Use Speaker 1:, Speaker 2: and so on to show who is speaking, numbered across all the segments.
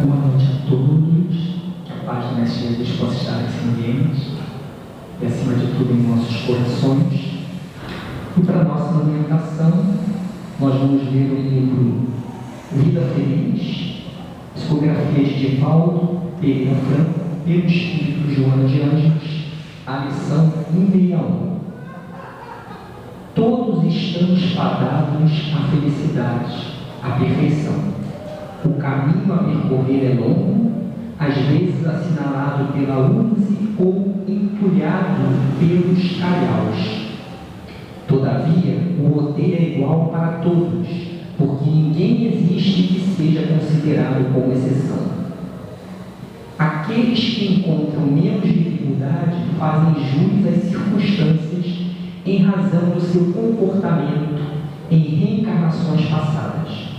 Speaker 1: Boa noite a todos, que a paz do Mestre Jesus possa estar nesse ambiente e, acima de tudo, em nossos corações. E para a nossa orientação, nós vamos ler o livro Vida Feliz, psicografia de Divaldo Pereira Franco, pelo Espírito Joana de Ângeles, a lição 161. Todos estamos fadados à felicidade, à perfeição. O caminho a percorrer é longo, às vezes assinalado pela urze ou entulhado pelos calhaus. Todavia, o roteiro é igual para todos, porque ninguém existe que seja considerado como exceção. Aqueles que encontram menos dificuldade fazem jus às circunstâncias em razão do seu comportamento em reencarnações passadas.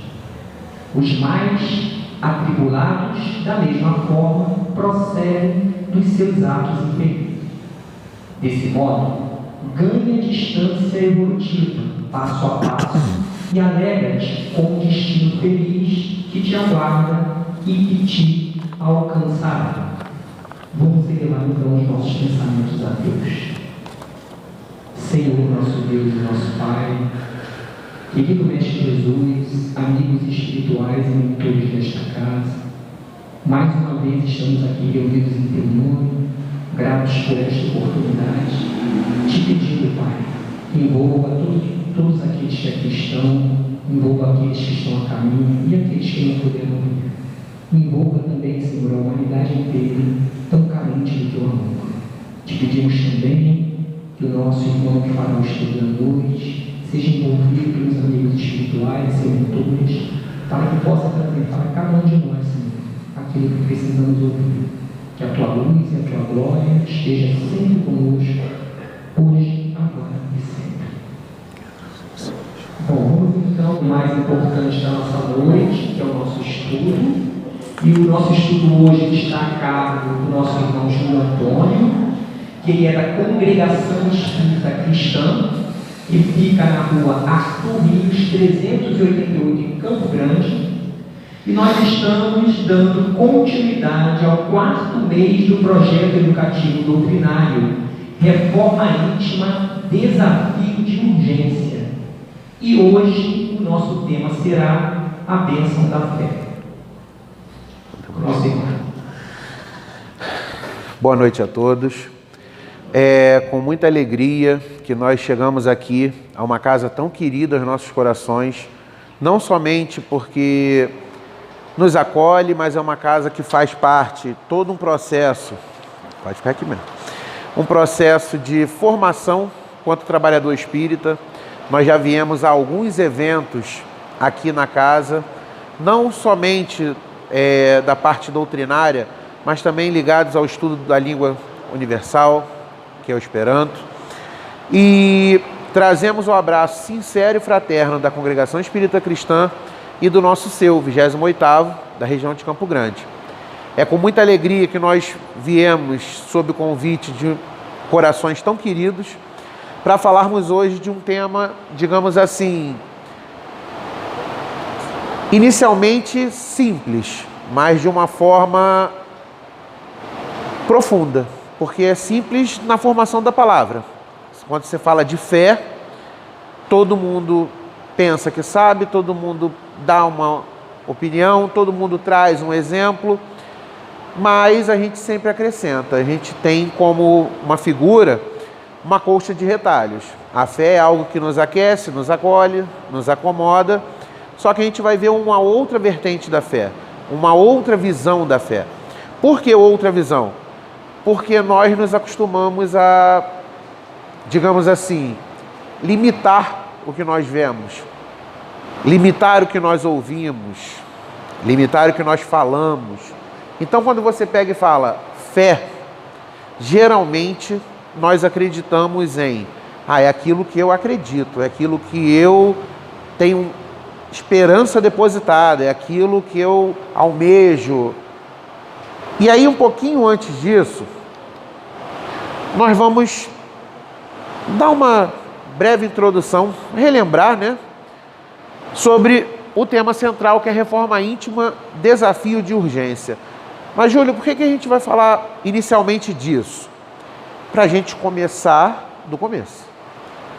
Speaker 1: Os mais atribulados, da mesma forma, procedem dos seus atos inferiores. Desse modo, ganha distância evolutiva, passo a passo, e alegra-te com um destino feliz que te aguarda e que te alcançará. Vamos elevar então os nossos pensamentos a Deus. Senhor, nosso Deus e nosso Pai, querido Mestre Jesus, amigos espirituais e mentores desta casa, mais uma vez estamos aqui reunidos em Teu nome, gratos por esta oportunidade, te pedindo, Pai, envolva todos aqueles que aqui estão, envolva aqueles que estão a caminho e aqueles que não puderam vir. Envolva também, Senhor, a humanidade inteira, tão carente do Teu amor. Te pedimos também que o nosso irmão que fará o estudo da noite seja envolvido pelos amigos espirituais, seus mentores, para que possa trazer para cada um de nós, Senhor, aquilo que precisamos ouvir. Que a Tua luz e a Tua glória esteja sempre conosco, hoje, agora e sempre. Bom, vamos então ao mais importante da nossa noite, que é o nosso estudo. E o nosso estudo hoje está a cargo do nosso irmão Júlio Antônio, que ele é da Congregação Espírita Cristã, que fica na rua Arthur Rios, 388, em Campo Grande. E nós estamos dando continuidade ao 4º mês do projeto educativo doutrinário Reforma Íntima, Desafio de Urgência. E hoje o nosso tema será a bênção da fé. Nosso irmão.
Speaker 2: Boa noite a todos. É com muita alegria que nós chegamos aqui a uma casa tão querida aos nossos corações, não somente porque nos acolhe, mas é uma casa que faz parte, todo um processo, pode ficar aqui mesmo, um processo de formação quanto trabalhador espírita. Nós já viemos a alguns eventos aqui na casa, não somente da parte doutrinária, mas também ligados ao estudo da língua universal, que é o Esperanto, e trazemos o abraço sincero e fraterno da Congregação Espírita Cristã e do nosso seu 28º da região de Campo Grande. É com muita alegria que nós viemos sob o convite de corações tão queridos para falarmos hoje de um tema, digamos assim, inicialmente simples, mas de uma forma profunda, porque é simples na formação da palavra. Quando você fala de fé, todo mundo pensa que sabe, todo mundo dá uma opinião, todo mundo traz um exemplo, mas a gente sempre acrescenta, a gente tem como uma figura uma colcha de retalhos. A fé é algo que nos aquece, nos acolhe, nos acomoda, só que a gente vai ver uma outra vertente da fé, uma outra visão da fé. Por que outra visão? Porque nós nos acostumamos a, digamos assim, limitar o que nós vemos, limitar o que nós ouvimos, limitar o que nós falamos. Então, quando você pega e fala fé, geralmente nós acreditamos em é aquilo que eu acredito, é aquilo que eu tenho esperança depositada, é aquilo que eu almejo. E aí, um pouquinho antes disso, nós vamos dar uma breve introdução, relembrar, sobre o tema central, que é reforma íntima, desafio de urgência. Mas, Júlio, por que a gente vai falar inicialmente disso? Para a gente começar do começo.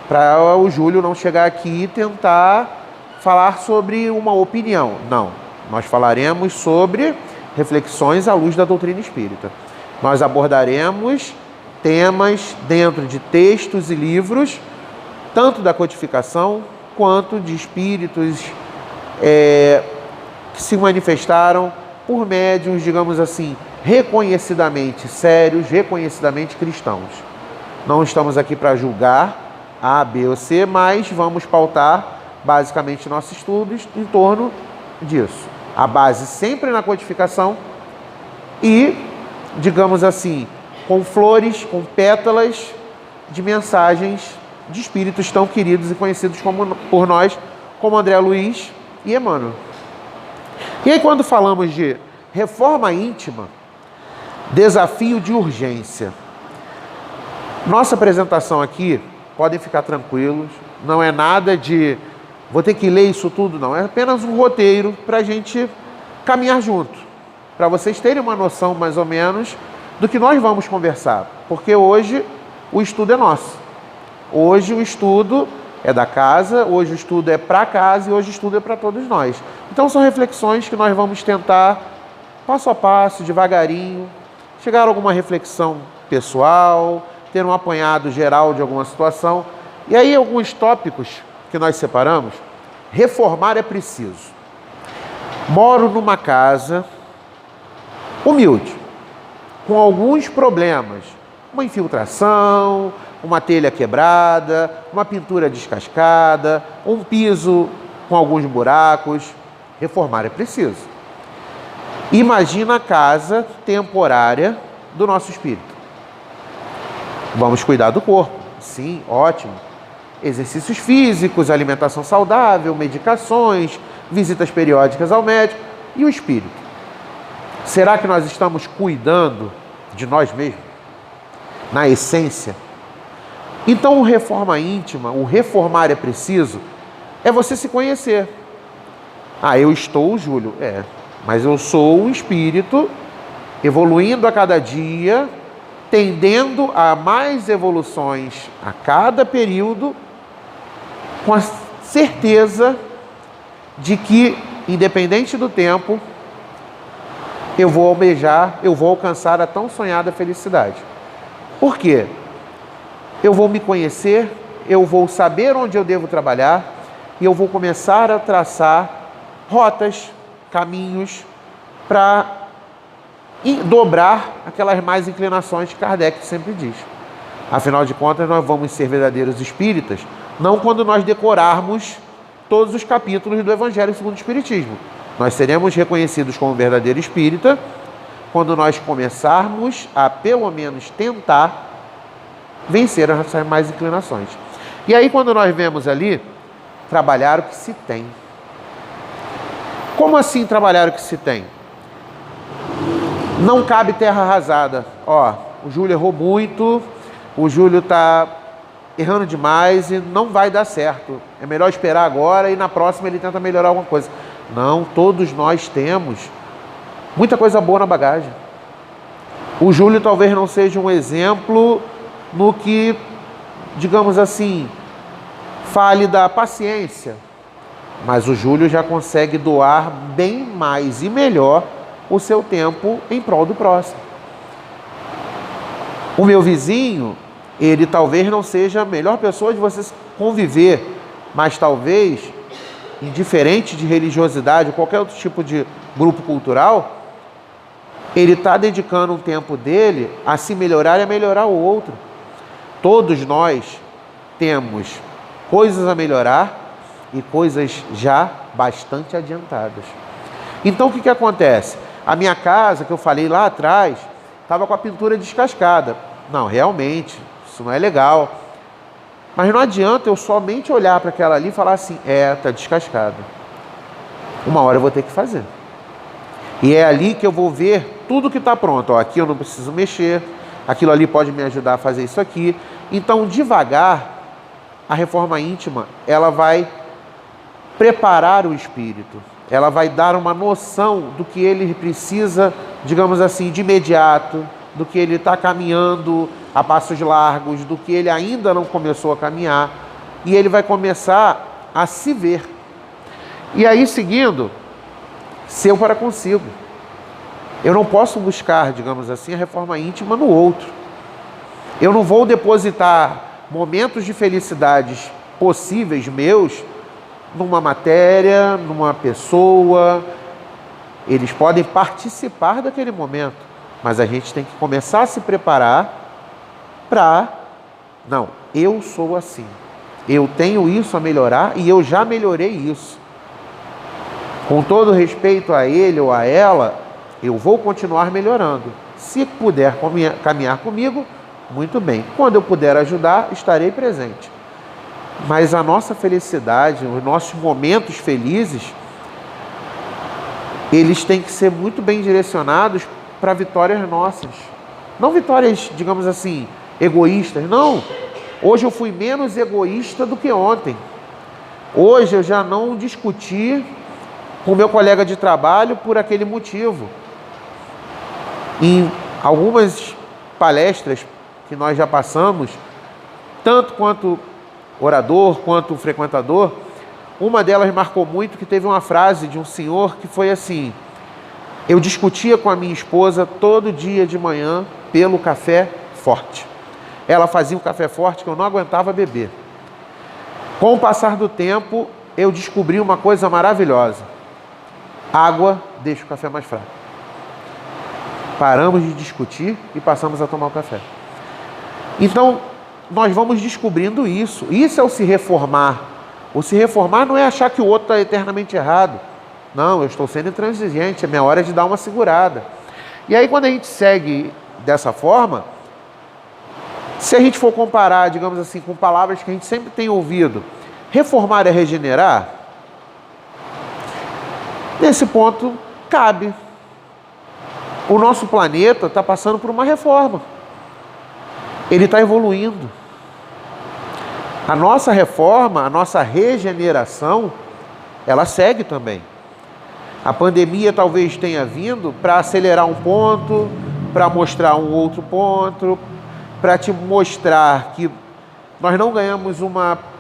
Speaker 2: Para o Júlio não chegar aqui e tentar falar sobre uma opinião. Não, nós falaremos sobre reflexões à luz da doutrina espírita. Nós abordaremos temas dentro de textos e livros, tanto da codificação quanto de espíritos que se manifestaram por médiuns, digamos assim, reconhecidamente sérios, reconhecidamente cristãos. Não estamos aqui para julgar A, B ou C, mas vamos pautar basicamente nossos estudos em torno disso. A base sempre na codificação e, digamos assim, com flores, com pétalas de mensagens de espíritos tão queridos e conhecidos por nós, como André Luiz e Emmanuel. E aí, quando falamos de reforma íntima, desafio de urgência, nossa apresentação aqui, podem ficar tranquilos, não é nada de vou ter que ler isso tudo, não. É apenas um roteiro para a gente caminhar junto, para vocês terem uma noção mais ou menos do que nós vamos conversar, porque hoje o estudo é nosso. Hoje o estudo é da casa, hoje o estudo é para casa e hoje o estudo é para todos nós. Então são reflexões que nós vamos tentar, passo a passo, devagarinho, chegar a alguma reflexão pessoal, ter um apanhado geral de alguma situação. E aí alguns tópicos que nós separamos. Reformar é preciso. Moro numa casa humilde, com alguns problemas, uma infiltração, uma telha quebrada, uma pintura descascada, um piso com alguns buracos. Reformar é preciso. Imagina a casa temporária do nosso espírito. Vamos cuidar do corpo. Sim, ótimo. Exercícios físicos, alimentação saudável, medicações, visitas periódicas ao médico. E o espírito? Será que nós estamos cuidando de nós mesmos? Na essência? Então, o reforma íntima, o reformar é preciso, é você se conhecer. Ah, eu estou, Júlio, mas eu sou um espírito evoluindo a cada dia, tendendo a mais evoluções a cada período, com a certeza de que, independente do tempo, eu vou almejar, eu vou alcançar a tão sonhada felicidade. Por quê? Eu vou me conhecer, eu vou saber onde eu devo trabalhar e eu vou começar a traçar rotas, caminhos para dobrar aquelas mais inclinações que Kardec sempre diz. Afinal de contas, nós vamos ser verdadeiros espíritas, não quando nós decorarmos todos os capítulos do Evangelho segundo o Espiritismo. Nós seremos reconhecidos como verdadeiro espírita quando nós começarmos a, pelo menos, tentar vencer as nossas mais inclinações. E aí, quando nós vemos ali, trabalhar o que se tem. Como assim trabalhar o que se tem? Não cabe terra arrasada. O Júlio errou muito, o Júlio está errando demais e não vai dar certo. É melhor esperar agora e na próxima ele tenta melhorar alguma coisa. Não, todos nós temos muita coisa boa na bagagem. O Júlio talvez não seja um exemplo no que, digamos assim, fale da paciência, mas o Júlio já consegue doar bem mais e melhor o seu tempo em prol do próximo. O meu vizinho, ele talvez não seja a melhor pessoa de você conviver, mas talvez, indiferente de religiosidade ou qualquer outro tipo de grupo cultural, ele está dedicando um tempo dele a se melhorar e a melhorar o outro. Todos nós temos coisas a melhorar e coisas já bastante adiantadas. Então, o que acontece? A minha casa, que eu falei lá atrás, estava com a pintura descascada. Não, realmente, isso não é legal. Mas não adianta eu somente olhar para aquela ali e falar assim, está descascada. Uma hora eu vou ter que fazer. E é ali que eu vou ver tudo que está pronto. Aqui eu não preciso mexer, aquilo ali pode me ajudar a fazer isso aqui. Então, devagar, a reforma íntima, ela vai preparar o espírito. Ela vai dar uma noção do que ele precisa, digamos assim, de imediato, do que ele está caminhando a passos largos, do que ele ainda não começou a caminhar, e ele vai começar a se ver. E aí, seguindo, seu para consigo. Eu não posso buscar, digamos assim, a reforma íntima no outro. Eu não vou depositar momentos de felicidades possíveis meus numa matéria, numa pessoa. Eles podem participar daquele momento, mas a gente tem que começar a se preparar para... Não, eu sou assim. Eu tenho isso a melhorar e eu já melhorei isso. Com todo respeito a ele ou a ela, eu vou continuar melhorando. Se puder caminhar comigo, muito bem. Quando eu puder ajudar, estarei presente. Mas a nossa felicidade, os nossos momentos felizes, eles têm que ser muito bem direcionados para vitórias nossas. Não vitórias, digamos assim, egoístas. Não. Hoje eu fui menos egoísta do que ontem. Hoje eu já não discuti com meu colega de trabalho por aquele motivo. Em algumas palestras que nós já passamos, tanto quanto orador, quanto frequentador, uma delas marcou muito, que teve uma frase de um senhor que foi assim: eu discutia com a minha esposa todo dia de manhã pelo café forte. Ela fazia um café forte que eu não aguentava beber. Com o passar do tempo, eu descobri uma coisa maravilhosa: água deixa o café mais fraco. Paramos de discutir e passamos a tomar o café. Então, nós vamos descobrindo isso. Isso é o se reformar. O se reformar não é achar que o outro está eternamente errado. Não, eu estou sendo intransigente, é minha hora de dar uma segurada. E aí, quando a gente segue dessa forma, se a gente for comparar, digamos assim, com palavras que a gente sempre tem ouvido, reformar é regenerar, nesse ponto, cabe. O nosso planeta está passando por uma reforma. Ele está evoluindo. A nossa reforma, a nossa regeneração, ela segue também. A pandemia talvez tenha vindo para acelerar um ponto, para mostrar um outro ponto, para te mostrar que nós não ganhamos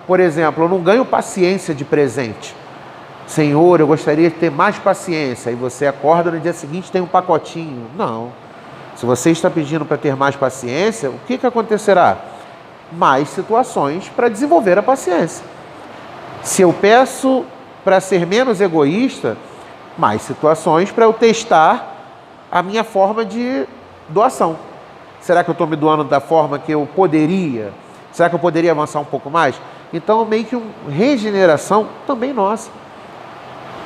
Speaker 2: por exemplo, eu não ganho paciência de presente. Senhor, eu gostaria de ter mais paciência. E você acorda no dia seguinte tem um pacotinho. Não. Se você está pedindo para ter mais paciência, o que acontecerá? Mais situações para desenvolver a paciência. Se eu peço para ser menos egoísta, mais situações para eu testar a minha forma de doação. Será que eu estou me doando da forma que eu poderia? Será que eu poderia avançar um pouco mais? Então, meio que uma regeneração também nossa.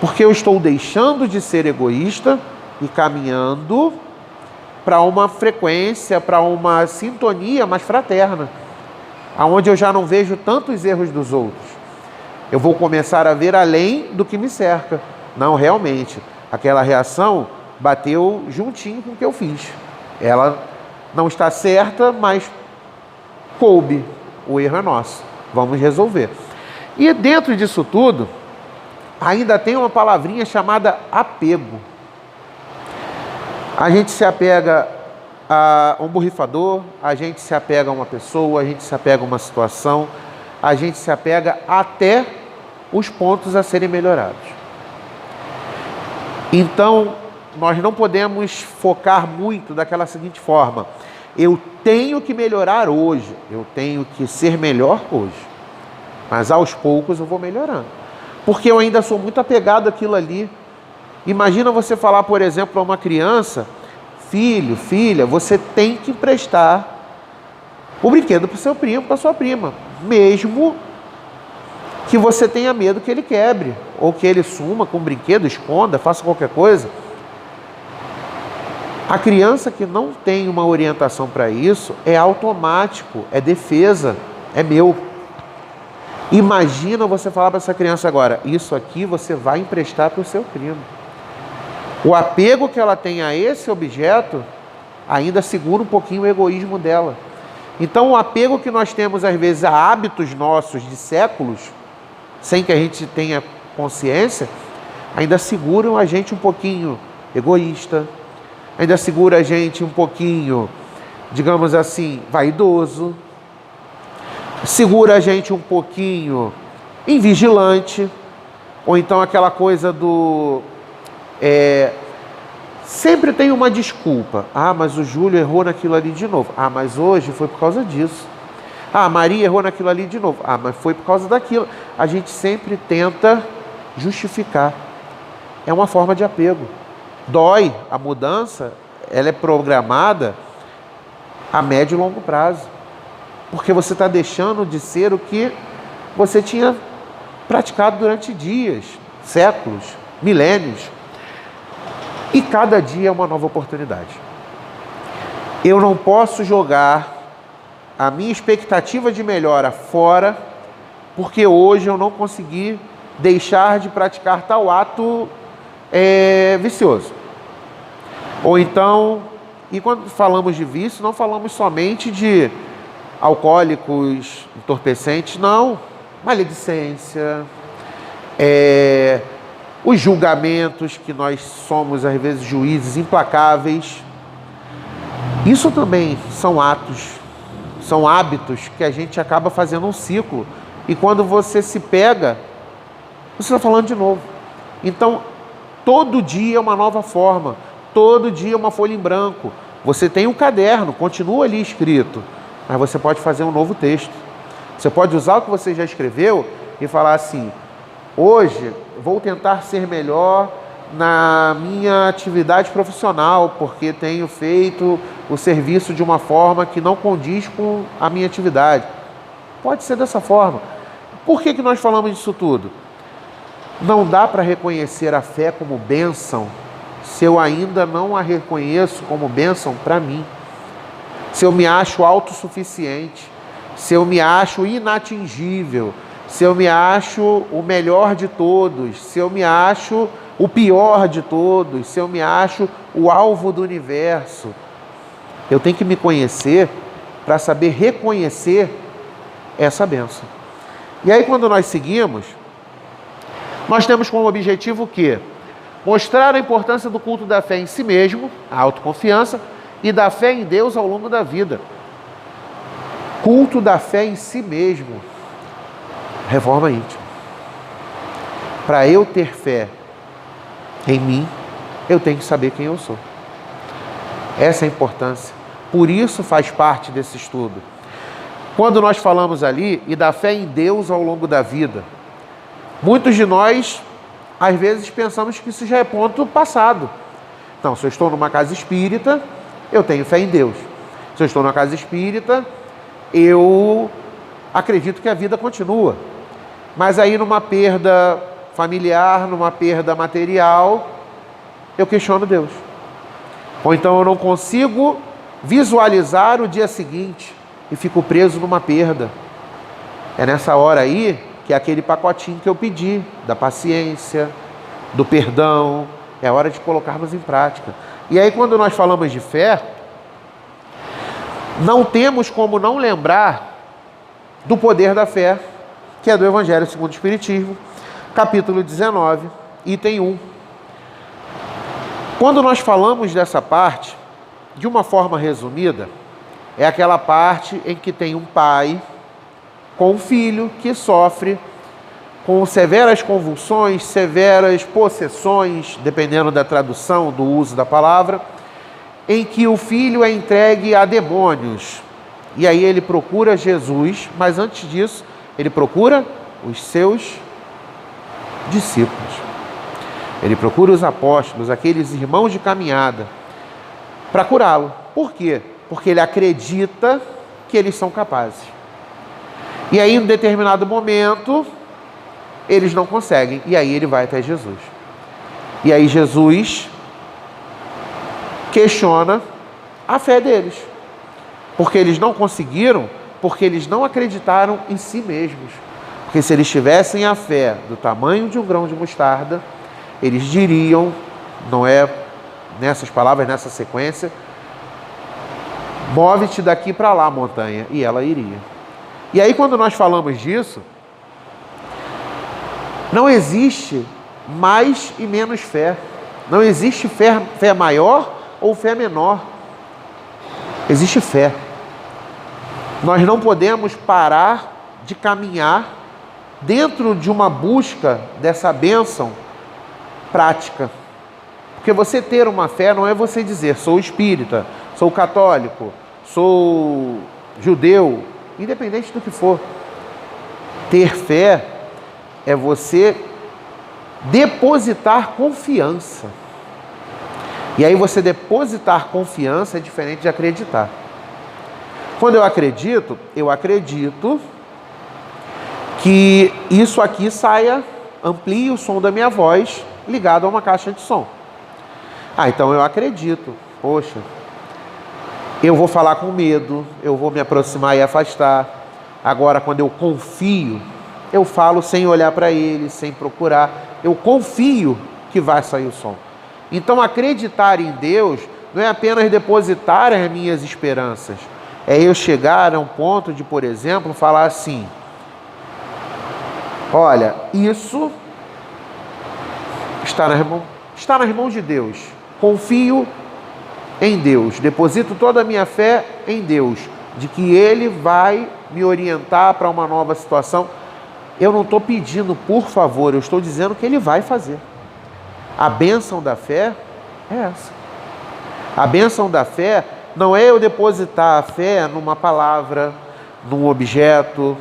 Speaker 2: Porque eu estou deixando de ser egoísta e caminhando para uma frequência, para uma sintonia mais fraterna, aonde eu já não vejo tantos erros dos outros. Eu vou começar a ver além do que me cerca. Não, realmente, aquela reação bateu juntinho com o que eu fiz. Ela não está certa, mas coube. O erro é nosso. Vamos resolver. E dentro disso tudo, ainda tem uma palavrinha chamada apego. A gente se apega a um borrifador, a gente se apega a uma pessoa, a gente se apega a uma situação, a gente se apega até os pontos a serem melhorados. Então, nós não podemos focar muito daquela seguinte forma: eu tenho que melhorar hoje, eu tenho que ser melhor hoje, mas aos poucos eu vou melhorando. Porque eu ainda sou muito apegado àquilo ali. Imagina você falar, por exemplo, a uma criança: filho, filha, você tem que emprestar o brinquedo para o seu primo, para a sua prima, mesmo que você tenha medo que ele quebre, ou que ele suma com o brinquedo, esconda, faça qualquer coisa. A criança que não tem uma orientação para isso, é automático, é defesa, é meu. Imagina você falar para essa criança agora: isso aqui você vai emprestar para o seu primo. O apego que ela tem a esse objeto ainda segura um pouquinho o egoísmo dela. Então, o apego que nós temos às vezes a hábitos nossos de séculos, sem que a gente tenha consciência ainda seguram a gente um pouquinho egoísta, ainda segura a gente um pouquinho, digamos assim, vaidoso, segura a gente um pouquinho invigilante, ou então aquela coisa do... sempre tem uma desculpa. Ah, mas o Júlio errou naquilo ali de novo. Ah, mas hoje foi por causa disso. Ah, a Maria errou naquilo ali de novo. Ah, mas foi por causa daquilo. A gente sempre tenta justificar. É uma forma de apego. Dói. A mudança, ela é programada a médio e longo prazo. Porque você está deixando de ser o que você tinha praticado durante dias, séculos, milênios. E cada dia é uma nova oportunidade. Eu não posso jogar a minha expectativa de melhora fora, porque hoje eu não consegui deixar de praticar tal ato vicioso. Ou então, e quando falamos de vício, não falamos somente de alcoólicos, entorpecentes, não. Maledicência, os julgamentos, que nós somos às vezes juízes implacáveis. Isso também são atos, são hábitos que a gente acaba fazendo um ciclo. E quando você se pega, você está falando de novo. Então, todo dia é uma nova forma, todo dia é uma folha em branco. Você tem um caderno, continua ali escrito, mas você pode fazer um novo texto. Você pode usar o que você já escreveu e falar assim: hoje vou tentar ser melhor na minha atividade profissional, porque tenho feito o serviço de uma forma que não condiz com a minha atividade. Pode ser dessa forma. Por que nós falamos disso tudo? Não dá para reconhecer a fé como bênção se eu ainda não a reconheço como bênção para mim. Se eu me acho autossuficiente, se eu me acho inatingível, se eu me acho o melhor de todos, se eu me acho o pior de todos, se eu me acho o alvo do universo. Eu tenho que me conhecer para saber reconhecer essa bênção. E aí, quando nós seguimos, nós temos como objetivo o quê? Mostrar a importância do culto da fé em si mesmo, a autoconfiança, e da fé em Deus ao longo da vida. Culto da fé em si mesmo. Reforma íntima. Para eu ter fé em mim, eu tenho que saber quem eu sou. Essa é a importância. Por isso faz parte desse estudo. Quando nós falamos ali, e da fé em Deus ao longo da vida, muitos de nós, às vezes, pensamos que isso já é ponto passado. Não, se eu estou numa casa espírita, eu tenho fé em Deus. Se eu estou numa casa espírita, eu acredito que a vida continua. Mas aí, numa perda familiar, numa perda material, eu questiono Deus. Ou então eu não consigo visualizar o dia seguinte e fico preso numa perda. É nessa hora aí que é aquele pacotinho que eu pedi, da paciência, do perdão, é hora de colocarmos em prática. E aí, quando nós falamos de fé, não temos como não lembrar do poder da fé, que é do Evangelho segundo o Espiritismo, capítulo 19, item 1. Quando nós falamos dessa parte, de uma forma resumida, é aquela parte em que tem um pai com um filho que sofre com severas convulsões, severas possessões, dependendo da tradução, do uso da palavra, em que o filho é entregue a demônios. E aí ele procura Jesus, mas antes disso, ele procura os seus discípulos. Ele procura os apóstolos, aqueles irmãos de caminhada, para curá-lo. Por quê? Porque ele acredita que eles são capazes. E aí, em um determinado momento, eles não conseguem. E aí ele vai até Jesus. E aí Jesus questiona a fé deles. Porque eles não conseguiram, porque eles não acreditaram em si mesmos. Porque se eles tivessem a fé do tamanho de um grão de mostarda, eles diriam, não é nessas palavras, nessa sequência, move-te daqui para lá, montanha, e ela iria. E aí, quando nós falamos disso, Não existe mais e menos fé. Não existe fé maior ou fé menor. Existe fé. Nós não podemos parar de caminhar dentro de uma busca dessa bênção prática. Porque você ter uma fé não é você dizer, sou espírita, sou católico, sou judeu, independente do que for. Ter fé é você depositar confiança. E aí você depositar confiança é diferente de acreditar. Quando eu acredito que isso aqui saia, amplie o som da minha voz ligado a uma caixa de som. Então eu acredito, poxa, eu vou falar com medo, eu vou me aproximar e afastar. Agora, quando eu confio, eu falo sem olhar para ele, sem procurar. Eu confio que vai sair o som. Então, acreditar em Deus não é apenas depositar as minhas esperanças. É eu chegar a um ponto de, por exemplo, falar assim: olha, isso está nas mãos de Deus. Confio em Deus. Deposito toda a minha fé em Deus, de que Ele vai me orientar para uma nova situação. Eu não estou pedindo, por favor, eu estou dizendo que Ele vai fazer. A bênção da fé é essa. A bênção da fé não é eu depositar a fé numa palavra, num objeto.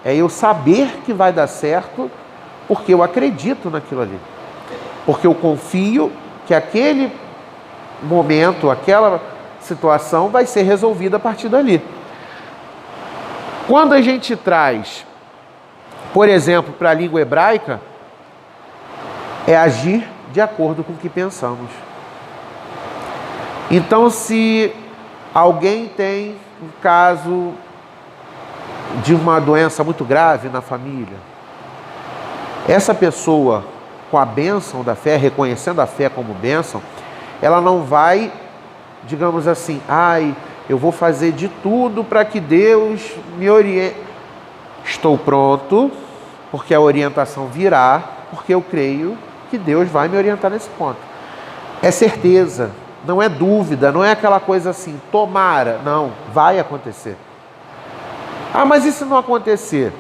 Speaker 2: É eu saber que vai dar certo, porque eu acredito naquilo ali. Porque eu confio que aquele momento, aquela situação vai ser resolvida a partir dali. Quando a gente traz, por exemplo, para a língua hebraica, é agir de acordo com o que pensamos. Então, se alguém tem um caso de uma doença muito grave na família, essa pessoa, com a bênção da fé, reconhecendo a fé como bênção, ela não vai, digamos assim, eu vou fazer de tudo para que Deus me oriente. Estou pronto, porque a orientação virá, porque eu creio que Deus vai me orientar nesse ponto. É certeza, não é dúvida, não é aquela coisa assim, tomara. Não, vai acontecer. Mas e se não acontecer?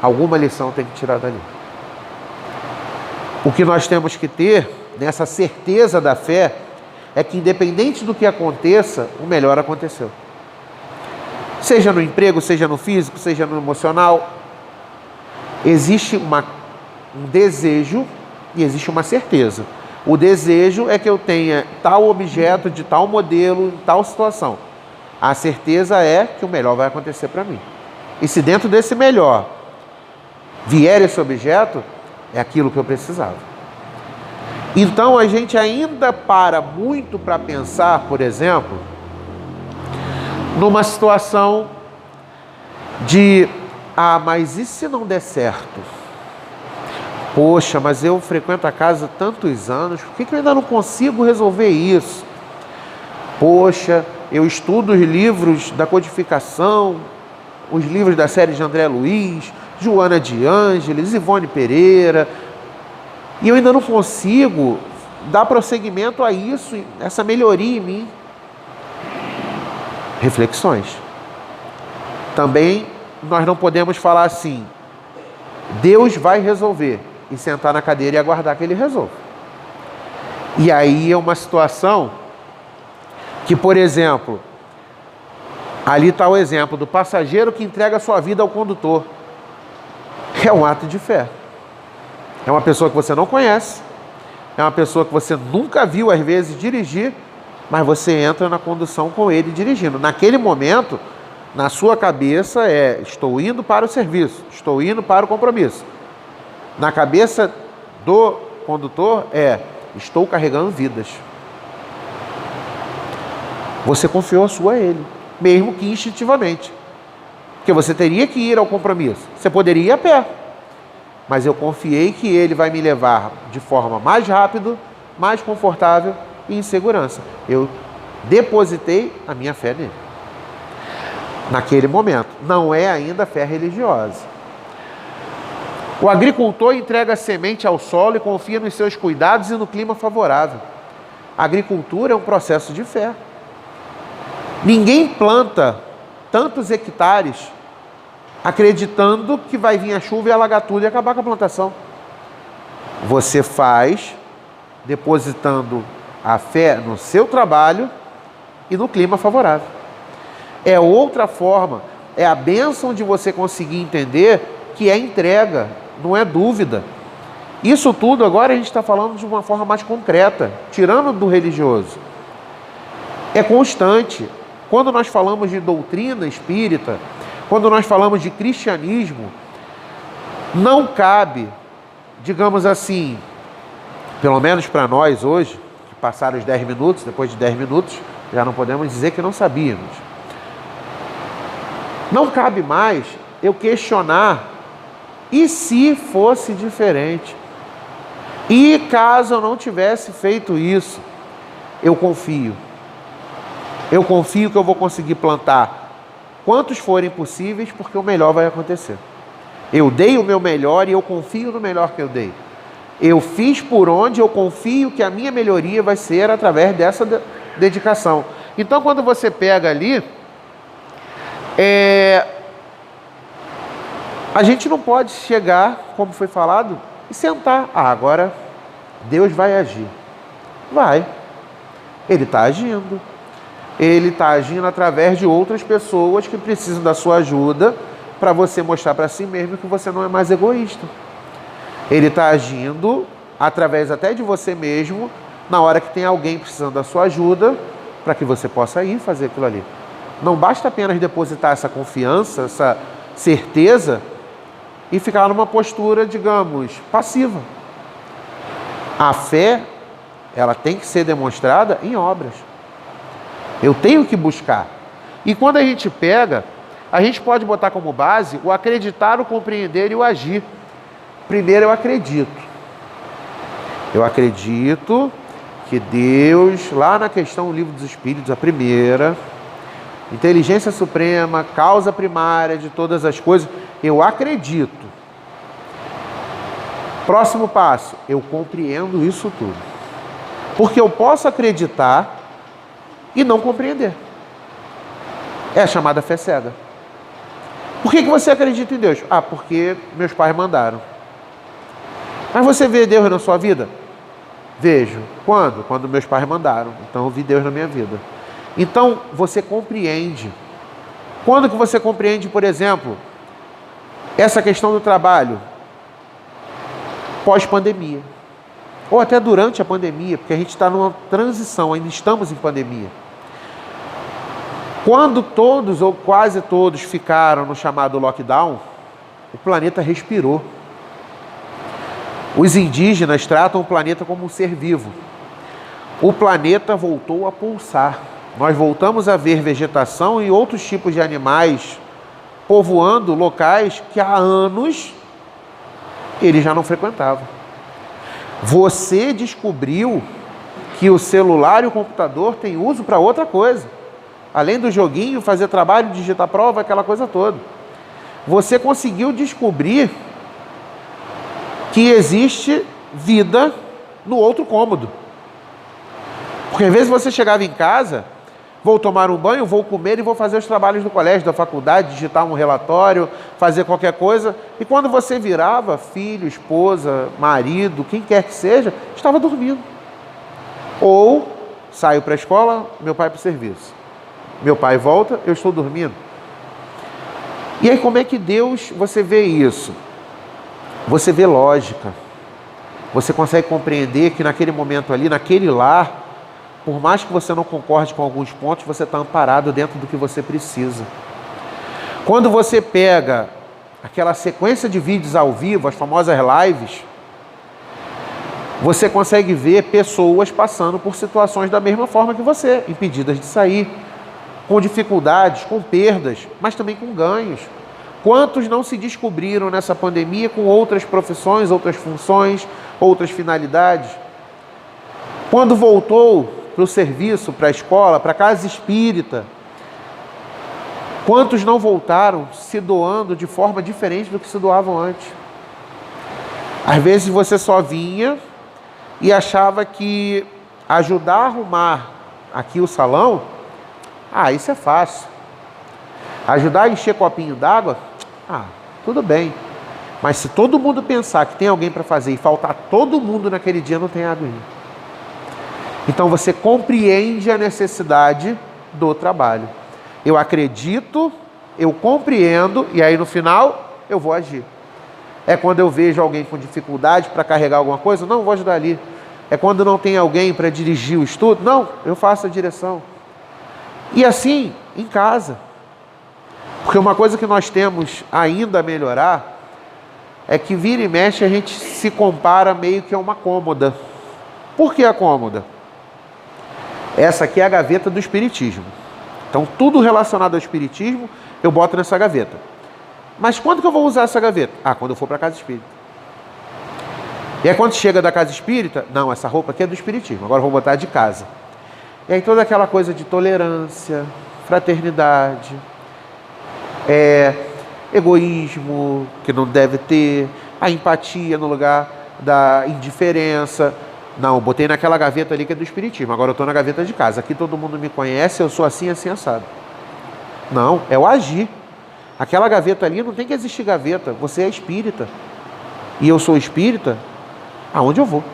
Speaker 2: Alguma lição tem que tirar dali. O que nós temos que ter, nessa certeza da fé, é que independente do que aconteça, o melhor aconteceu. Seja no emprego, seja no físico, seja no emocional, existe um desejo e existe uma certeza. O desejo é que eu tenha tal objeto, de tal modelo, tal situação. A certeza é que o melhor vai acontecer para mim. E se dentro desse melhor vier esse objeto, é aquilo que eu precisava. Então a gente ainda para muito para pensar, por exemplo, numa situação de, mas e se não der certo? Poxa, mas eu frequento a casa há tantos anos, por que eu ainda não consigo resolver isso? Poxa, eu estudo os livros da codificação, os livros da série de André Luiz, Joana de Ângeles, Ivone Pereira, e eu ainda não consigo dar prosseguimento a isso, essa melhoria em mim. Reflexões. Também nós não podemos falar assim, Deus vai resolver, e sentar na cadeira e aguardar que Ele resolva. E aí é uma situação que, por exemplo, ali está o exemplo do passageiro que entrega a sua vida ao condutor. É um ato de fé. É uma pessoa que você não conhece, é uma pessoa que você nunca viu, às vezes, dirigir, mas você entra na condução com ele dirigindo. Naquele momento, na sua cabeça estou indo para o serviço, estou indo para o compromisso. Na cabeça do condutor estou carregando vidas. Você confiou a sua a ele, mesmo que instintivamente. Porque você teria que ir ao compromisso. Você poderia ir a pé. Mas eu confiei que ele vai me levar de forma mais rápida, mais confortável e em segurança. Eu depositei a minha fé nele. Naquele momento. Não é ainda fé religiosa. O agricultor entrega a semente ao solo e confia nos seus cuidados e no clima favorável. A agricultura é um processo de fé. Ninguém planta tantos hectares acreditando que vai vir a chuva e alagar tudo e acabar com a plantação. Você faz depositando a fé no seu trabalho e no clima favorável. É outra forma, é a bênção de você conseguir entender que é entrega, não é dúvida. Isso tudo agora a gente está falando de uma forma mais concreta, tirando do religioso. É constante. Quando nós falamos de doutrina espírita, quando nós falamos de cristianismo, não cabe, digamos assim, pelo menos para nós hoje, que passaram os 10 minutos, depois de 10 minutos, já não podemos dizer que não sabíamos. Não cabe mais eu questionar, e se fosse diferente? E caso eu não tivesse feito isso? Eu confio. Eu confio que eu vou conseguir plantar quantos forem possíveis, porque o melhor vai acontecer. Eu dei o meu melhor e eu confio no melhor que eu dei. Eu fiz por onde eu confio que a minha melhoria vai ser através dessa dedicação. Então, quando você pega ali, a gente não pode chegar, como foi falado, e sentar. Agora Deus vai agir. Vai. Ele está agindo. Ele está agindo através de outras pessoas que precisam da sua ajuda para você mostrar para si mesmo que você não é mais egoísta. Ele está agindo através até de você mesmo, na hora que tem alguém precisando da sua ajuda, para que você possa ir fazer aquilo ali. Não basta apenas depositar essa confiança, essa certeza e ficar numa postura, digamos, passiva. A fé, ela tem que ser demonstrada em obras. Eu tenho que buscar. E quando a gente pega, a gente pode botar como base o acreditar, o compreender e o agir. Primeiro eu acredito. Eu acredito que Deus, lá na questão do Livro dos Espíritos, a primeira, inteligência suprema, causa primária de todas as coisas, eu acredito. Próximo passo, eu compreendo isso tudo. Porque eu posso acreditar e não compreender. É a chamada fé cega. Por que você acredita em Deus? Ah, porque meus pais mandaram. Mas você vê Deus na sua vida? Vejo. Quando? Quando meus pais mandaram. Então eu vi Deus na minha vida. Então você compreende. Quando que você compreende, por exemplo, essa questão do trabalho? Pós-pandemia. Ou até durante a pandemia, porque a gente está numa transição, ainda estamos em pandemia. Quando todos ou quase todos ficaram no chamado lockdown, o planeta respirou. Os indígenas tratam o planeta como um ser vivo. O planeta voltou a pulsar. Nós voltamos a ver vegetação e outros tipos de animais povoando locais que há anos eles já não frequentavam. Você descobriu que o celular e o computador têm uso para outra coisa. Além do joguinho, fazer trabalho, digitar prova, aquela coisa toda. Você conseguiu descobrir que existe vida no outro cômodo. Porque às vezes você chegava em casa, vou tomar um banho, vou comer e vou fazer os trabalhos do colégio, da faculdade, digitar um relatório, fazer qualquer coisa. E quando você virava, filho, esposa, marido, quem quer que seja, estava dormindo. Ou saio para a escola, meu pai para o serviço. Meu pai volta, eu estou dormindo. E aí como é que Deus, você vê isso? Você vê lógica. Você consegue compreender que naquele momento ali, naquele lar, por mais que você não concorde com alguns pontos, você está amparado dentro do que você precisa. Quando você pega aquela sequência de vídeos ao vivo, as famosas lives, você consegue ver pessoas passando por situações da mesma forma que você, impedidas de sair, com dificuldades, com perdas, mas também com ganhos. Quantos não se descobriram nessa pandemia com outras profissões, outras funções, outras finalidades? Quando voltou para o serviço, para a escola, para a casa espírita, quantos não voltaram se doando de forma diferente do que se doavam antes? Às vezes você só vinha e achava que ajudar a arrumar aqui o salão, isso é fácil. Ajudar a encher copinho d'água, tudo bem. Mas se todo mundo pensar que tem alguém para fazer e faltar todo mundo naquele dia, não tem água. Então você compreende a necessidade do trabalho. Eu acredito, eu compreendo e aí no final eu vou agir. É quando eu vejo alguém com dificuldade para carregar alguma coisa, não, vou ajudar ali. É quando não tem alguém para dirigir o estudo, não, eu faço a direção. E assim, em casa. Porque uma coisa que nós temos ainda a melhorar é que vira e mexe a gente se compara meio que a uma cômoda. Por que a cômoda? Essa aqui é a gaveta do espiritismo. Então tudo relacionado ao espiritismo eu boto nessa gaveta. Mas quando que eu vou usar essa gaveta? Quando eu for para a casa espírita. E aí quando chega da casa espírita, não, essa roupa aqui é do espiritismo, agora eu vou botar de casa. E aí toda aquela coisa de tolerância, fraternidade, egoísmo, que não deve ter, a empatia no lugar da indiferença. Não, eu botei naquela gaveta ali que é do espiritismo, agora eu estou na gaveta de casa. Aqui todo mundo me conhece, eu sou assim, assim, assado. Não, é o agir. Aquela gaveta ali não tem que existir gaveta, você é espírita. E eu sou espírita, aonde eu vou?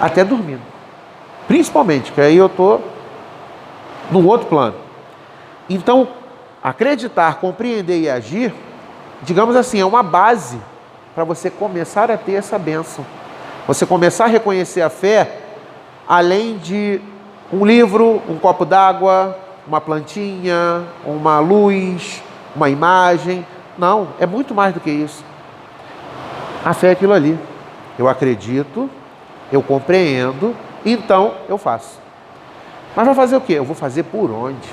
Speaker 2: Até dormindo. Principalmente, que aí eu estou num outro plano. Então, acreditar, compreender e agir, digamos assim, é uma base para você começar a ter essa bênção. Você começar a reconhecer a fé, além de um livro, um copo d'água, uma plantinha, uma luz, uma imagem. Não, é muito mais do que isso. A fé é aquilo ali. Eu acredito, eu compreendo, então eu faço. Mas vai fazer o quê? Eu vou fazer por onde?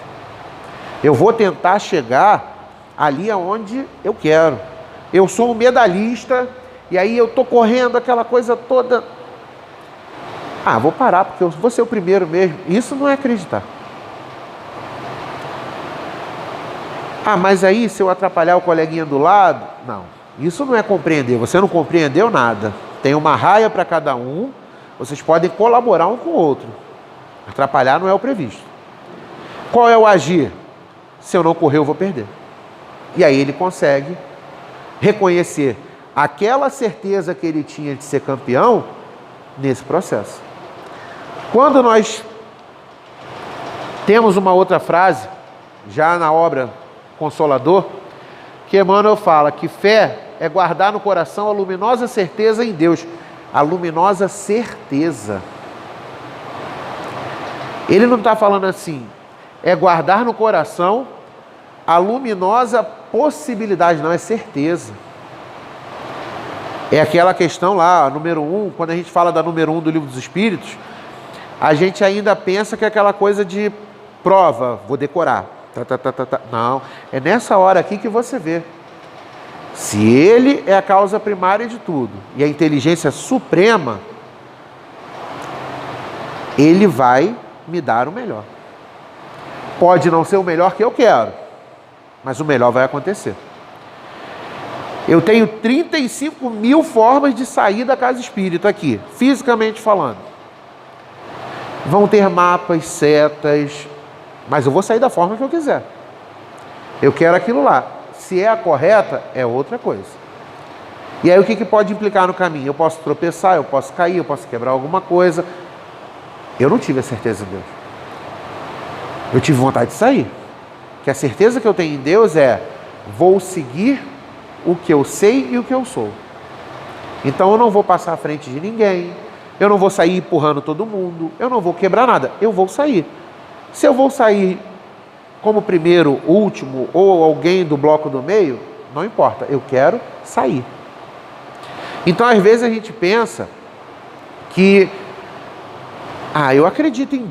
Speaker 2: Eu vou tentar chegar ali aonde eu quero. Eu sou um medalhista e aí eu estou correndo aquela coisa toda. Vou parar porque eu vou ser o primeiro mesmo. Isso não é acreditar. Mas aí se eu atrapalhar o coleguinha do lado, não. Isso não é compreender. Você não compreendeu nada. Tem uma raia para cada um. Vocês podem colaborar um com o outro. Atrapalhar não é o previsto. Qual é o agir? Se eu não correr, eu vou perder. E aí ele consegue reconhecer aquela certeza que ele tinha de ser campeão nesse processo. Quando nós temos uma outra frase, já na obra Consolador, que Emmanuel fala que fé é guardar no coração a luminosa certeza em Deus. A luminosa certeza. Ele não está falando assim, é guardar no coração a luminosa possibilidade, não, é certeza. É aquela questão lá, número 1, quando a gente fala da número 1 do Livro dos Espíritos, a gente ainda pensa que é aquela coisa de prova, vou decorar. Não, é nessa hora aqui que você vê. Se ele é a causa primária de tudo e a inteligência suprema, ele vai me dar o melhor. Pode não ser o melhor que eu quero, mas o melhor vai acontecer. Eu tenho 35 mil formas de sair da casa espírita aqui, fisicamente falando. Vão ter mapas, setas, mas eu vou sair da forma que eu quiser. Eu quero aquilo lá. Se é a correta, é outra coisa. E aí o que pode implicar no caminho? Eu posso tropeçar, eu posso cair, eu posso quebrar alguma coisa. Eu não tive a certeza em Deus. Eu tive vontade de sair. Que a certeza que eu tenho em Deus é: vou seguir o que eu sei e o que eu sou. Então eu não vou passar à frente de ninguém, eu não vou sair empurrando todo mundo, eu não vou quebrar nada, eu vou sair. Se eu vou sair como primeiro, último ou alguém do bloco do meio, não importa, eu quero sair. Então às vezes a gente pensa que eu acredito em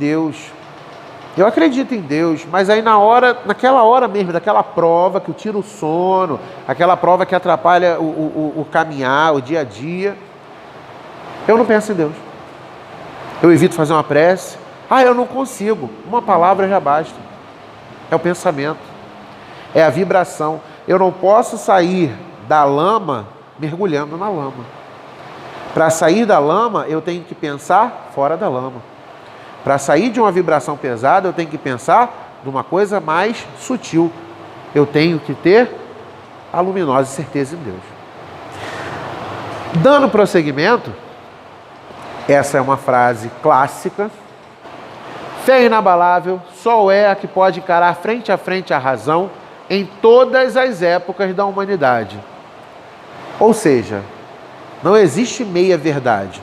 Speaker 2: Deus, mas aí naquela hora mesmo, daquela prova que eu tiro o sono, aquela prova que atrapalha o caminhar, o dia a dia, eu não penso em Deus. Eu evito fazer uma prece. Eu não consigo. Uma palavra já basta. É o pensamento, é a vibração. Eu não posso sair da lama mergulhando na lama. Para sair da lama, eu tenho que pensar fora da lama. Para sair de uma vibração pesada, eu tenho que pensar de uma coisa mais sutil. Eu tenho que ter a luminosa certeza em Deus. Dando prosseguimento, essa é uma frase clássica. Fé inabalável só é a que pode encarar frente a frente a razão em todas as épocas da humanidade. Ou seja, não existe meia verdade.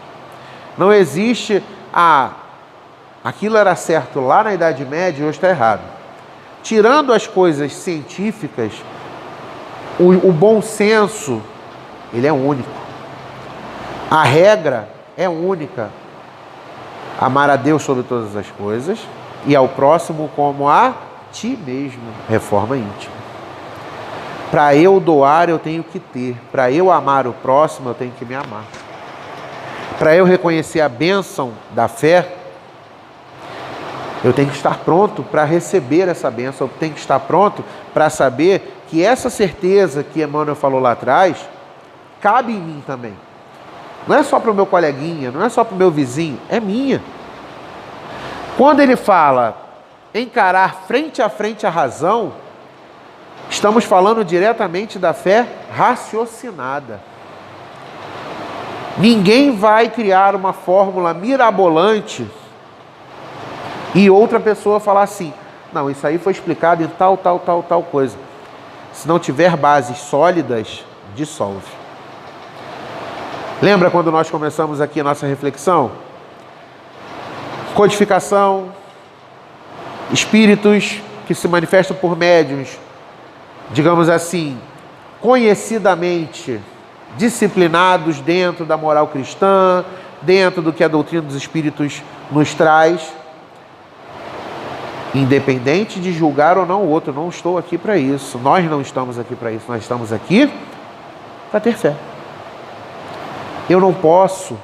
Speaker 2: Não existe aquilo era certo lá na Idade Média e hoje está errado. Tirando as coisas científicas, o bom senso, ele é único. A regra é única. Amar a Deus sobre todas as coisas e ao próximo como a ti mesmo. Reforma íntima. Para eu doar, eu tenho que ter. Para eu amar o próximo, eu tenho que me amar. Para eu reconhecer a bênção da fé, eu tenho que estar pronto para receber essa bênção. Eu tenho que estar pronto para saber que essa certeza que Emmanuel falou lá atrás, cabe em mim também. Não é só para o meu coleguinha, não é só para o meu vizinho, é minha. Quando ele fala encarar frente a frente a razão, estamos falando diretamente da fé raciocinada. Ninguém vai criar uma fórmula mirabolante e outra pessoa falar assim, não, isso aí foi explicado em tal coisa. Se não tiver bases sólidas, dissolve. Lembra quando nós começamos aqui a nossa reflexão? Codificação, espíritos que se manifestam por médiuns, digamos assim, conhecidamente disciplinados dentro da moral cristã, dentro do que a doutrina dos espíritos nos traz, independente de julgar ou não o outro. Não estou aqui para isso, nós não estamos aqui para isso, nós estamos aqui para ter fé. Eu não posso,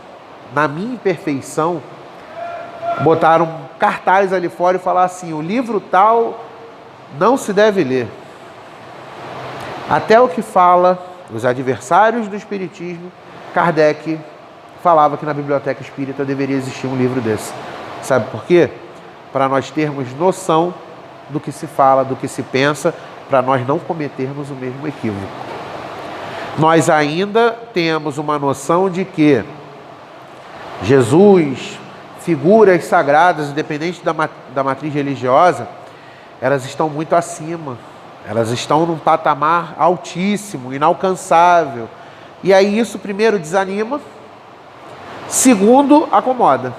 Speaker 2: na minha imperfeição, botar um cartaz ali fora e falar assim, o livro tal não se deve ler. Até o que fala os adversários do espiritismo, Kardec falava que na biblioteca espírita deveria existir um livro desse. Sabe por quê? Para nós termos noção do que se fala, do que se pensa, para nós não cometermos o mesmo equívoco. Nós ainda temos uma noção de que Jesus, figuras sagradas, independente da matriz religiosa, elas estão muito acima. Elas estão num patamar altíssimo, inalcançável. E aí isso, primeiro, desanima. Segundo, acomoda.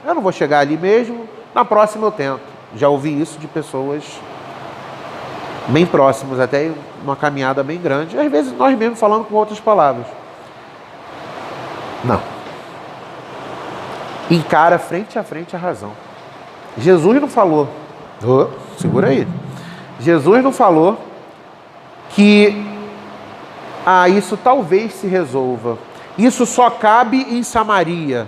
Speaker 2: Eu não vou chegar ali mesmo, na próxima eu tento. Já ouvi isso de pessoas bem próximas, até uma caminhada bem grande. Às vezes nós mesmos falando com outras palavras. Não. Encara frente a frente a razão. Jesus não falou. Segura aí. Jesus não falou que isso talvez se resolva. Isso só cabe em Samaria.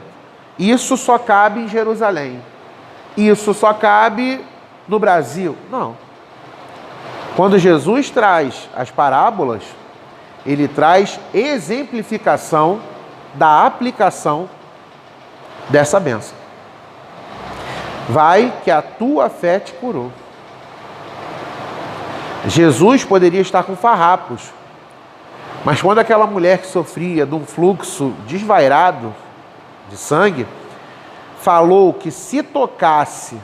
Speaker 2: Isso só cabe em Jerusalém. Isso só cabe no Brasil. Não. Quando Jesus traz as parábolas, ele traz exemplificação da aplicação dessa bênção. Vai que a tua fé te curou. Jesus poderia estar com farrapos, mas quando aquela mulher que sofria de um fluxo desvairado de sangue, falou que se tocasse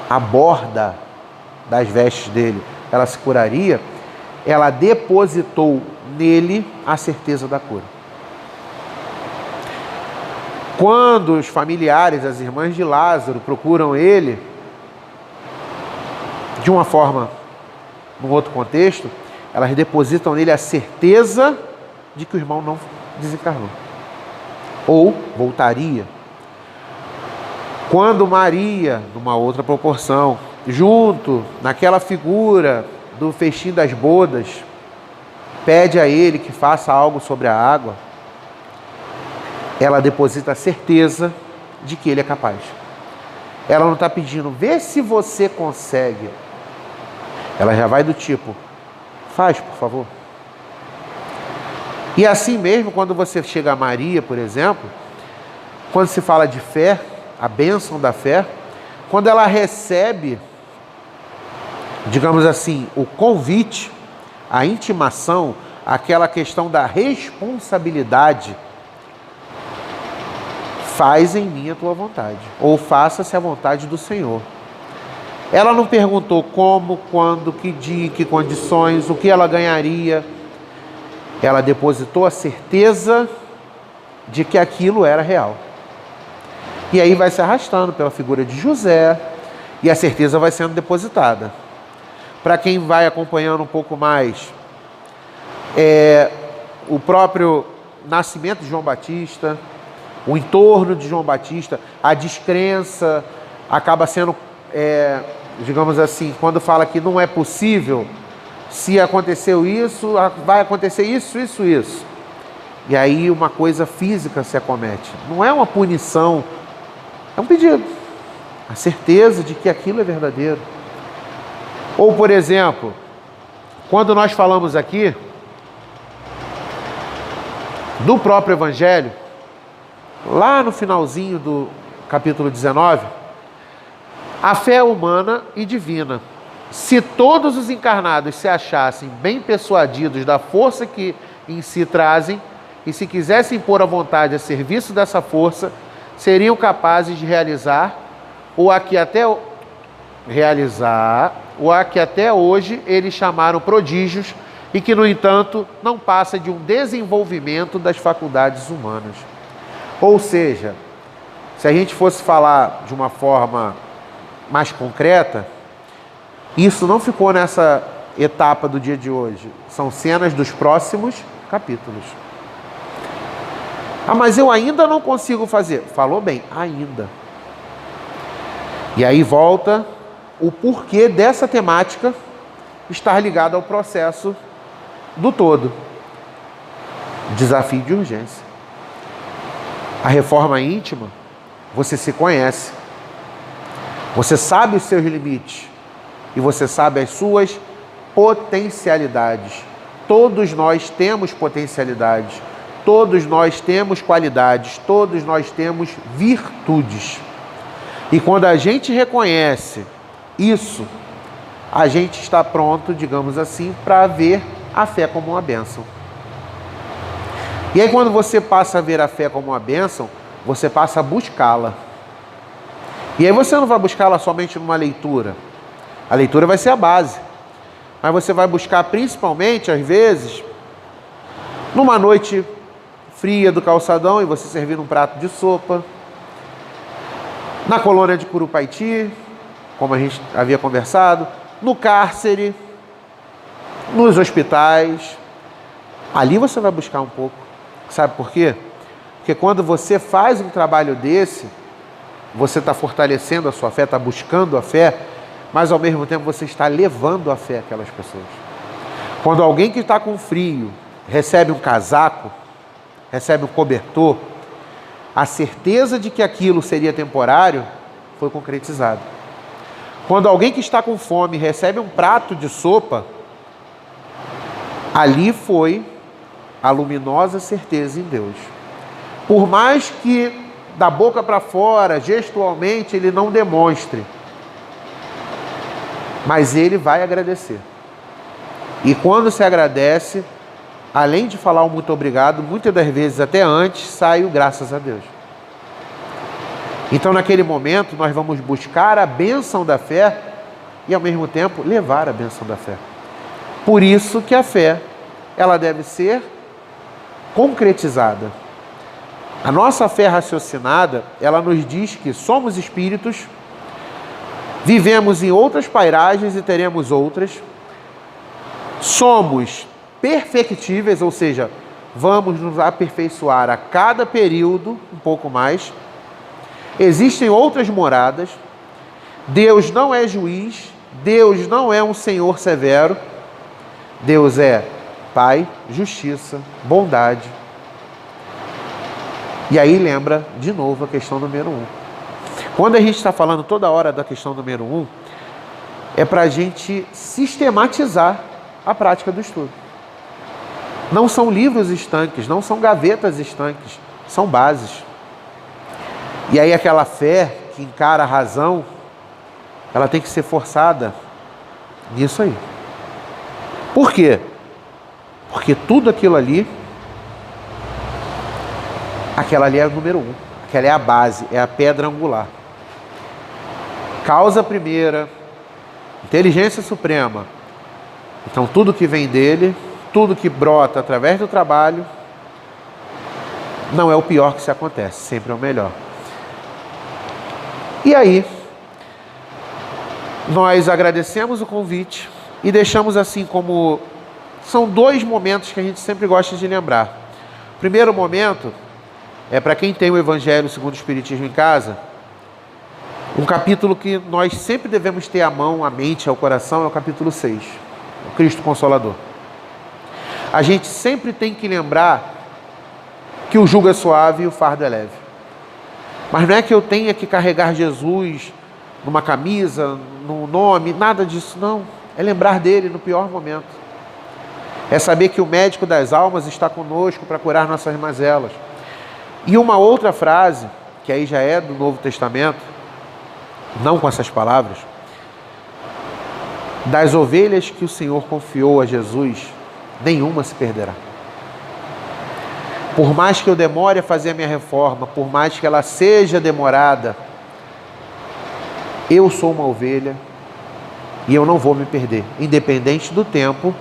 Speaker 2: a borda das vestes dele, ela se curaria, ela depositou nele a certeza da cura. Quando os familiares, as irmãs de Lázaro, procuram ele, de uma forma, num outro contexto, elas depositam nele a certeza de que o irmão não desencarnou. Ou voltaria. Quando Maria, numa outra proporção, junto naquela figura do festim das bodas, pede a ele que faça algo sobre a água, ela deposita a certeza de que ele é capaz. Ela não está pedindo, vê se você consegue. Ela já vai do tipo, faz, por favor. E assim mesmo, quando você chega a Maria, por exemplo, quando se fala de fé, a bênção da fé, quando ela recebe, digamos assim, o convite, a intimação, aquela questão da responsabilidade, faz em mim a tua vontade, ou faça-se a vontade do Senhor. Ela não perguntou como, quando, que dia, que condições, o que ela ganharia. Ela depositou a certeza de que aquilo era real. E aí vai se arrastando pela figura de José, e a certeza vai sendo depositada. Para quem vai acompanhando um pouco mais, o próprio nascimento de João Batista, o entorno de João Batista, a descrença acaba sendo, digamos assim, quando fala que não é possível, se aconteceu isso, vai acontecer isso, isso, isso. E aí uma coisa física se acomete. Não é uma punição, é um pedido. A certeza de que aquilo é verdadeiro. Ou, por exemplo, quando nós falamos aqui do próprio Evangelho, lá no finalzinho do capítulo 19, a fé humana e divina. Se todos os encarnados se achassem bem persuadidos da força que em si trazem, e se quisessem pôr a vontade a serviço dessa força, seriam capazes de realizar o a que até hoje eles chamaram prodígios e que, no entanto, não passa de um desenvolvimento das faculdades humanas. Ou seja, se a gente fosse falar de uma forma mais concreta, isso não ficou nessa etapa do dia de hoje. São cenas dos próximos capítulos. Ah, mas eu ainda não consigo fazer. Falou bem, ainda. E aí volta o porquê dessa temática estar ligada ao processo do todo. Desafio de urgência. A reforma íntima, você se conhece. Você sabe os seus limites. E você sabe as suas potencialidades. Todos nós temos potencialidades. Todos nós temos qualidades. Todos nós temos virtudes. E quando a gente reconhece isso, a gente está pronto, digamos assim, para ver a fé como uma bênção. E aí quando você passa a ver a fé como uma bênção, você passa a buscá-la. E aí você não vai buscá-la somente numa leitura. A leitura vai ser a base. Mas você vai buscar principalmente, às vezes, numa noite fria do calçadão e você servir um prato de sopa. Na colônia de Curupaiti, como a gente havia conversado. No cárcere. Nos hospitais. Ali você vai buscar um pouco. Sabe por quê? Porque quando você faz um trabalho desse, você está fortalecendo a sua fé, está buscando a fé, mas ao mesmo tempo você está levando a fé àquelas pessoas. Quando alguém que está com frio recebe um casaco, recebe um cobertor, a certeza de que aquilo seria temporário foi concretizada. Quando alguém que está com fome recebe um prato de sopa, ali foi a luminosa certeza em Deus. Por mais que da boca para fora, gestualmente, ele não demonstre, mas ele vai agradecer. E quando se agradece, além de falar um muito obrigado, muitas das vezes até antes, sai o graças a Deus. Então naquele momento nós vamos buscar a bênção da fé e ao mesmo tempo levar a bênção da fé. Por isso que a fé, ela deve ser concretizada. A nossa fé raciocinada, ela nos diz que somos espíritos, vivemos em outras pairagens e teremos outras, somos perfectíveis, ou seja, vamos nos aperfeiçoar a cada período um pouco mais, existem outras moradas, Deus não é juiz, Deus não é um Senhor severo, Deus é Pai, justiça, bondade. E aí lembra de novo a questão número 1. Quando a gente está falando toda hora da questão número 1, é para a gente sistematizar a prática do estudo. Não são livros estanques, não são gavetas estanques, são bases. E aí aquela fé que encara a razão, ela tem que ser forçada nisso aí. Por quê? Porque tudo aquilo ali, aquela ali é o número 1, aquela é a base, é a pedra angular. Causa primeira, inteligência suprema. Então tudo que vem dele, tudo que brota através do trabalho, não é o pior que se acontece, sempre é o melhor. E aí, nós agradecemos o convite e deixamos assim como... São 2 momentos que a gente sempre gosta de lembrar. O primeiro momento é para quem tem o Evangelho segundo o Espiritismo em casa, um capítulo que nós sempre devemos ter à mão, à mente, ao coração, é o capítulo 6, o Cristo Consolador. A gente sempre tem que lembrar que o jugo é suave e o fardo é leve. Mas não é que eu tenha que carregar Jesus numa camisa, num nome, nada disso, não. É lembrar dele no pior momento. É saber que o médico das almas está conosco para curar nossas mazelas. E uma outra frase, que aí já é do Novo Testamento, não com essas palavras: das ovelhas que o Senhor confiou a Jesus, nenhuma se perderá. Por mais que eu demore a fazer a minha reforma, por mais que ela seja demorada, eu sou uma ovelha e eu não vou me perder, independente do tempo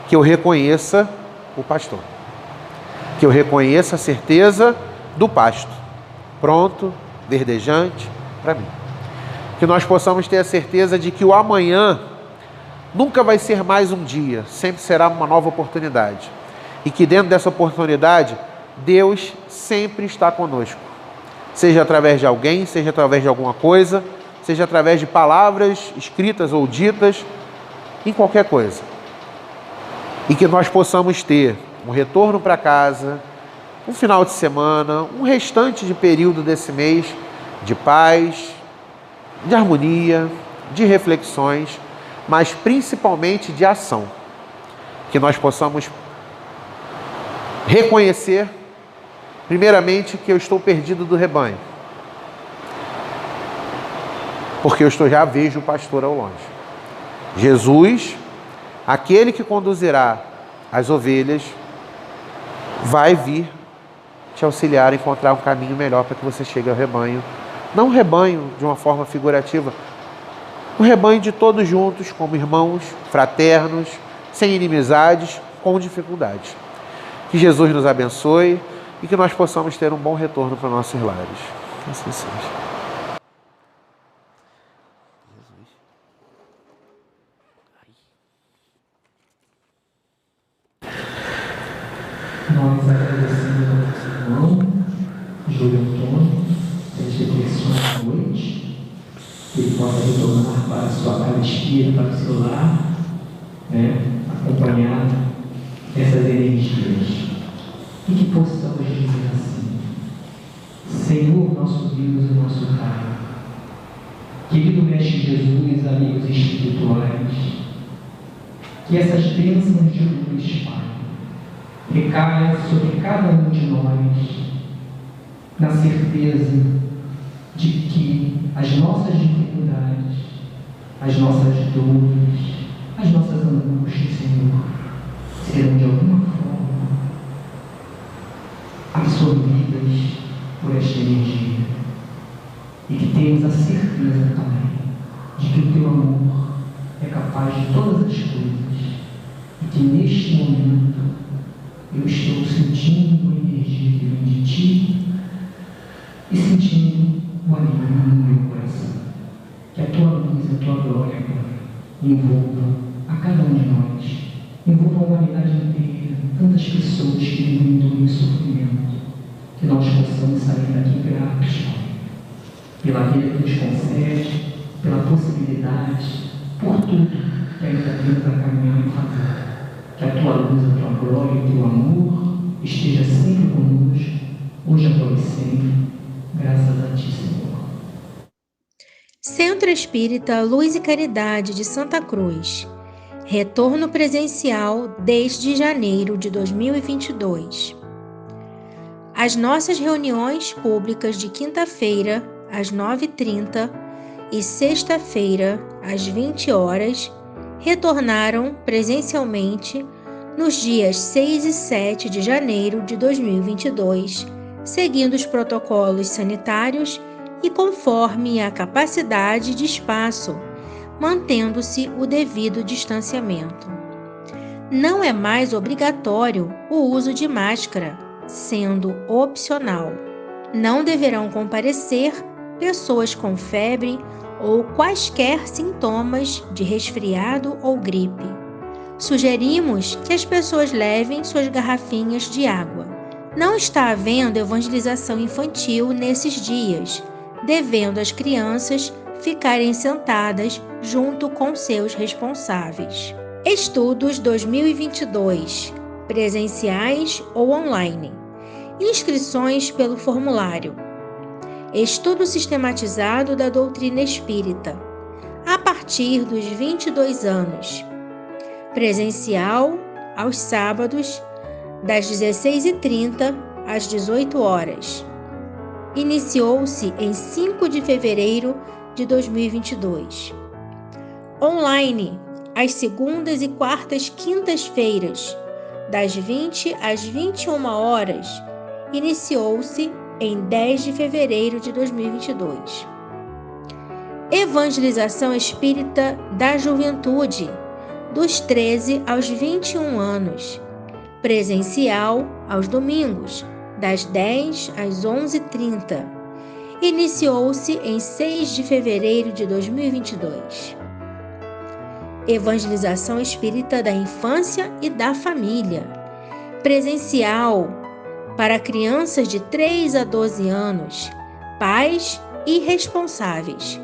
Speaker 2: que eu reconheça o pastor, que eu reconheça a certeza do pasto, pronto, verdejante para mim. Que nós possamos ter a certeza de que o amanhã nunca vai ser mais um dia, sempre será uma nova oportunidade. E que dentro dessa oportunidade, Deus sempre está conosco. Seja através de alguém, seja através de alguma coisa, seja através de palavras escritas ou ditas, em qualquer coisa. E que nós possamos ter um retorno para casa, um final de semana, um restante de período desse mês de paz, de harmonia, de reflexões, mas principalmente de ação. Que nós possamos reconhecer, primeiramente, que eu estou perdido do rebanho. Porque eu já vejo o pastor ao longe. Jesus, aquele que conduzirá as ovelhas, vai vir te auxiliar a encontrar um caminho melhor para que você chegue ao rebanho. Não um rebanho de uma forma figurativa, um rebanho de todos juntos, como irmãos, fraternos, sem inimizades, com dificuldades. Que Jesus nos abençoe e que nós possamos ter um bom retorno para nossos lares. Que assim seja.
Speaker 1: Nós agradecemos ao nosso irmão, Júlio Antônio, pelas reflexões da noite, que ele possa retornar para a sua casa espírita, para o seu lar, acompanhar essas energias. E que possamos dizer assim: Senhor, nosso Deus e nosso Pai, querido Mestre Jesus, amigos espirituais, que essas bênçãos de luz, Pai, recaia sobre cada um de nós, na certeza de que as nossas dificuldades, as nossas dores, as nossas angústias, Senhor, serão de alguma forma absorvidas por esta energia. E que tenhamos a certeza também de que o Teu amor é capaz de todas as coisas e que neste momento eu estou sentindo uma energia que vem de Ti e sentindo um alívio no meu coração. Que a Tua luz, a Tua glória agora envolva a cada um de nós, envolva a humanidade inteira, tantas pessoas que vivem em dor e sofrimento, que nós possamos sair daqui gratos, Pai, pela vida que nos concede, pela possibilidade, por tudo que ainda temos a caminhar e fazer. Que a Tua luz, a Tua glória e o Teu amor esteja sempre conosco, hoje, agora e sempre, graças a Ti, Senhor.
Speaker 3: Centro Espírita Luz e Caridade de Santa Cruz. Retorno presencial desde janeiro de 2022. As nossas reuniões públicas de quinta-feira, às 9h30, e sexta-feira, às 20 horas, retornaram presencialmente nos dias 6 e 7 de janeiro de 2022, seguindo os protocolos sanitários e conforme a capacidade de espaço, mantendo-se o devido distanciamento. Não é mais obrigatório o uso de máscara, sendo opcional. Não deverão comparecer pessoas com febre ou quaisquer sintomas de resfriado ou gripe. Sugerimos que as pessoas levem suas garrafinhas de água. Não está havendo evangelização infantil nesses dias, devendo as crianças ficarem sentadas junto com seus responsáveis. Estudos 2022, presenciais ou online. Inscrições pelo formulário. Estudo sistematizado da doutrina espírita, a partir dos 22 anos. Presencial, aos sábados, das 16h30 às 18 horas. Iniciou-se em 5 de fevereiro de 2022. Online, às segundas e quartas quintas-feiras, das 20 às 21 horas. Iniciou-se em 10 de fevereiro de 2022. Evangelização espírita da juventude, dos 13 aos 21 anos. Presencial aos domingos, das 10 às 11h30. Iniciou-se em 6 de fevereiro de 2022. Evangelização espírita da infância e da família. Presencial para crianças de 3 a 12 anos, pais e responsáveis.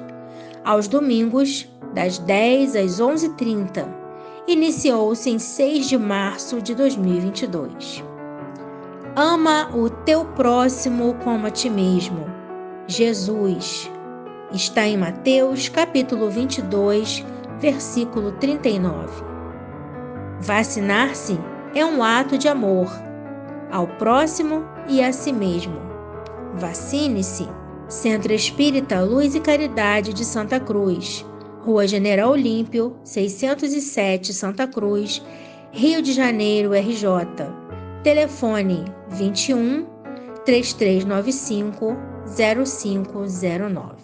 Speaker 3: Aos domingos, das 10 às 11h30. Iniciou-se em 6 de março de 2022. Ama o teu próximo como a ti mesmo. Jesus. Está em Mateus, capítulo 22, versículo 39. Vacinar-se é um ato de amor ao próximo e a si mesmo. Vacine-se. Centro Espírita Luz e Caridade de Santa Cruz, Rua General Olímpio, 607, Santa Cruz, Rio de Janeiro, RJ. Telefone 21 3395 0509.